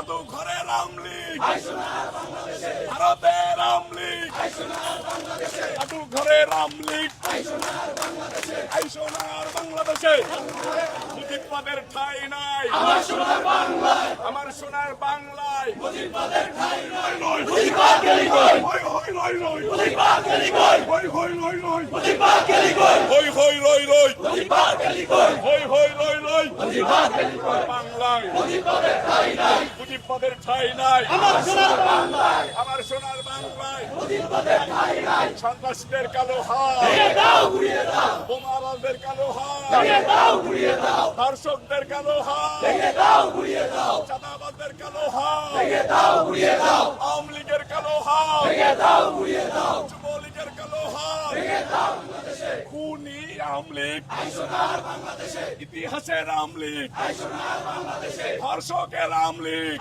জাদুঘরের আমলিগ, ভারতের আমলিগ, জাদুঘরের আমলিগ, আই সোনার বাংলাদেশে মুজিববাদের ঠাঁই নাই। আমার সোনার বাংলায়, আমার সোনার বাংলায় মুজিববাদের ঠাঁই নাই। মুজিববাদ গেলি কই, হই হই রই রই, মুজিববাদ গেলি কই, হই হই রই রই, মুজিববাদ গেলি কই, হই হই রই রই, মুজিববাদ গেলি কই, হই হই রই রই, মুজিববাদ গেলি কই। বাংলায় মুজিববাদের ঠাঁই নাই, মুজিববাদের ঠাঁই নাই। আমার সোনার বাংলায়, আমার সোনার বাংলায় মুজিববাদের ঠাঁই নাই। সন্ত্রাসীদের কালো হাত ভেঙে দাও, গুড়িয়ে দাও, বোমাবাজদের কালো হাত ভেঙে দাও, গুড়িয়ে দাও, ধর্ষকদের কালো হাত ভেঙে দাও, গুড়িয়ে দাও, চাঁদাবাজদের কালো হাত ভেঙে দাও, গুড়িয়ে দাও, আওয়ামী লীগের কালো হাত ভেঙে দাও, গুড়িয়ে দাও, যুবলীগের কালো হাত ভেঙে দাও। খুনি আওয়ামী লীগ, ইতিহাসের আওয়ামী লীগ, ধর্ষকের আওয়ামী লীগ,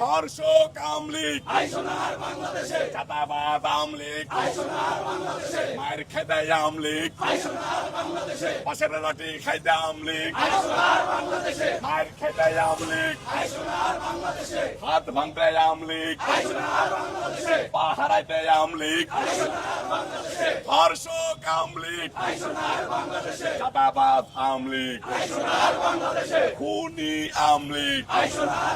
ধর্ষক আওয়ামী লীগ, চাঁদাবাজ আওয়ামী লীগ, মায়ের খেতে আওয়ামী লীগ, পাশের রুটি খাইতে আওয়ামী লীগ, মায়ের খেতে আওয়ামী লীগ, হাত ভাঙতে আওয়ামী লীগ, পা হারাইতে আওয়ামী লীগ, ধর্ষক আওয়ামী লীগ, চাঁদাবাজ আওয়ামী লীগ, খুনি আওয়ামী লীগ।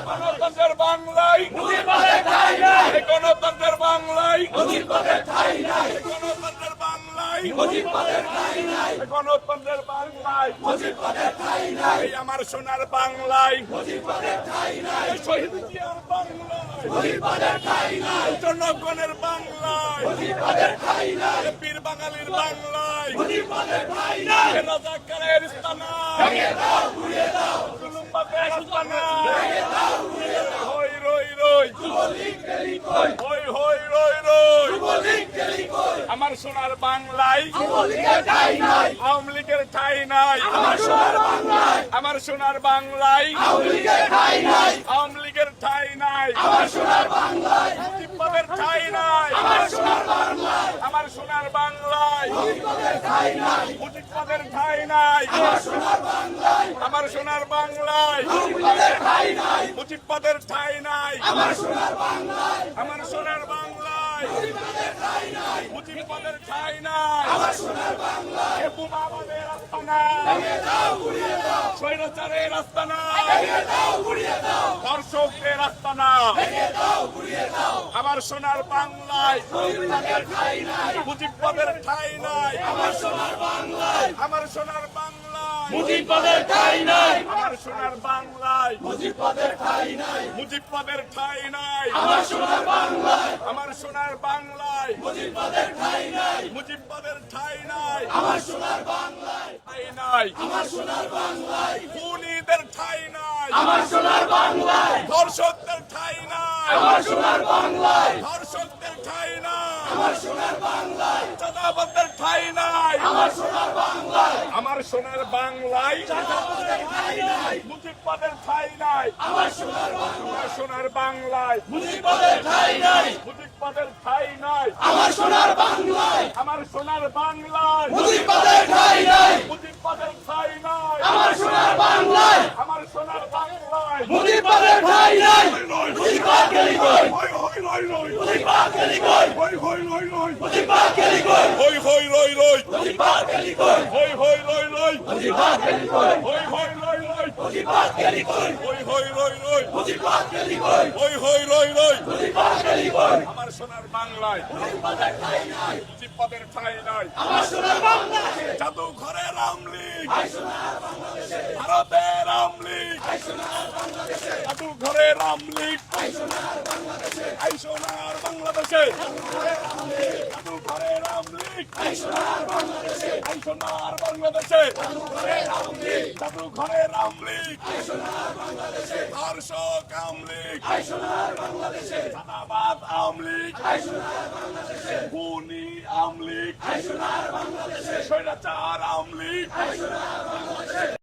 গণতন্ত্রের বাংলায় মুজিববাদের ঠাঁই নাই, গণতন্ত্রের বাংলায় মুজিববাদের ঠাঁই নাই, গণতন্ত্রের বাংলায় মুজিববাদের ঠাঁই নাই, গণতন্ত্রের বাংলায় মুজিববাদের ঠাঁই নাই। আমার সোনার বাংলায় মুজিববাদের ঠাঁই নাই, শহীদ জিয়ার বাংলায় মুজিববাদের ঠাঁই নাই, জনগণের বাংলায় মুজিববাদের ঠাঁই নাই, বীর বাঙালির বাংলায় মুজিববাদের ঠাঁই নাই, রাজাকারের স্থানায় ভেঙে দাও, গুড়িয়ে দাও, জুলুমবাজের স্থানায় ভেঙে দাও, গুড়িয়ে দাও, হই রই রই, যুবলীগ গেলি কই, হই হই রই রই, যুবলীগ গেলি কই। আমার সোনার বাংলায় যুবলীগের ঠাঁই নাই, আওয়ামী লীগের ঠাঁই নাই। আমার সোনার বাংলায়, আমার সোনার বাংলায় আওয়ামী লীগের ঠাঁই নাই, আওয়ামী লীগের ঠাঁই নাই। আমার সোনার বাংলায় মুজিববাদের ঠাঁই নাই, আমার সোনার বাংলায়, আমার সোনার বাংলায় মুজিববাদের ঠাঁই নাই, মুজিববাদের ঠাঁই নাই। আমার সোনার বাংলায়, আমার সোনার বাংলায় মুজিববাদের ঠাঁই নাই, মুজিববাদের ঠাঁই নাই। আমার সোনার বাংলায়, আমার সোনার বাংলায় মুজিববাদের ঠাঁই নাই, মুজিববাদের ঠাঁই নাই। আমার সোনার বাংলায় বোমাবাজের আস্তানা ভেঙে দাও, গুড়িয়ে দাও, স্বৈরাচারের আস্তানা ভেঙে দাও, গুড়িয়ে দাও, ধর্ষকদের আস্তানা ভেঙে দাও, গুড়িয়ে দাও। আমার সোনার বাংলায় মুজিববাদের ঠাঁই নাই, মুজিববাদের ঠাঁই নাই। আমার সোনার বাংলায়, আমার সোনার বাংলায় মুজিববাদের ঠাঁই নাই, আমার সোনার বাংলায় মুজিববাদের ঠাঁই নাই, মুজিববাদের ঠাঁই নাই। আমার সোনার বাংলায়, আমার সোনার বাংলায় মুজিববাদের ঠাঁই নাই, মুজিববাদের ঠাঁই নাই। আমার সোনার বাংলায় ঠাঁই নাই, আমার সোনার বাংলায় খুনিদের ঠাঁই নাই, আমার সোনার বাংলায় ধর্ষকদের ঠাঁই নাই, আমার সোনার বাংলায় ধর্ষকদের ঠাঁই নাই, আমার সোনার বাংলায় চাঁদাবাজদের ঠাঁই নাই। আমার সোনার বাংলায়, আমার সোনার বাংলায় চাঁদাবাজদের ঠাঁই নাই, মুজিববাদের ঠাঁই নাই। আমার সোনার বাংলায়, সোনার বাংলায় মুজিববাদের ঠাঁই নাই, মুজিববাদের ঠাঁই নাই। আমার সোনার বাংলায়, আমার সোনার বাংলায় মুজিববাদের ঠাঁই নাই, মুজিববাদের ঠাঁই নাই। আমার সোনার বাংলায়, আমার সোনার বাংলায় মুজিববাদের ঠাঁই নাই। মুজিববাদ গেলি কই, হই হই রই রই, মুজিববাদ গেলি কই, হই হই রই রই, মুজিববাদ গেলি কই, হই হই রই রই, মুজিববাদ গেলি কই, হই হই রই রই, মুজিববাদ গেলি কই, হই হই রই রই, মুজিববাদ গেলি কই, হই হই রই রই, মুজিববাদ গেলি কই, হই হই রই রই, মুজিববাদ গেলি কই। আমার সোনার বাংলায় মুজিববাদের ঠাঁই নাই, মুজিববাদের ঠাঁই নাই। আমার সোনার বাংলায় জাদুঘরের আওয়ামী লীগ, ভারতের আওয়ামী লীগ, জাদুঘরের আওয়ামী লীগ, আই সোনার বাংলাদেশে জাদুঘরের আওয়ামী লীগ, আই সোনার বাংলাদেশে, আই সোনার বাংলাদেশে জাদুঘরের আওয়ামী লীগ, আই সোনার বাংলাদেশে, ধর্ষক আওয়ামী লীগ, আই সোনার বাংলাদেশে, চাঁদাবাজ আওয়ামী লীগ, আই সোনার বাংলাদেশে, খুনি আওয়ামী লীগ, আই সোনার বাংলাদেশে, স্বৈরাচার আওয়ামী লীগ, আই সোনার বাংলাদেশে।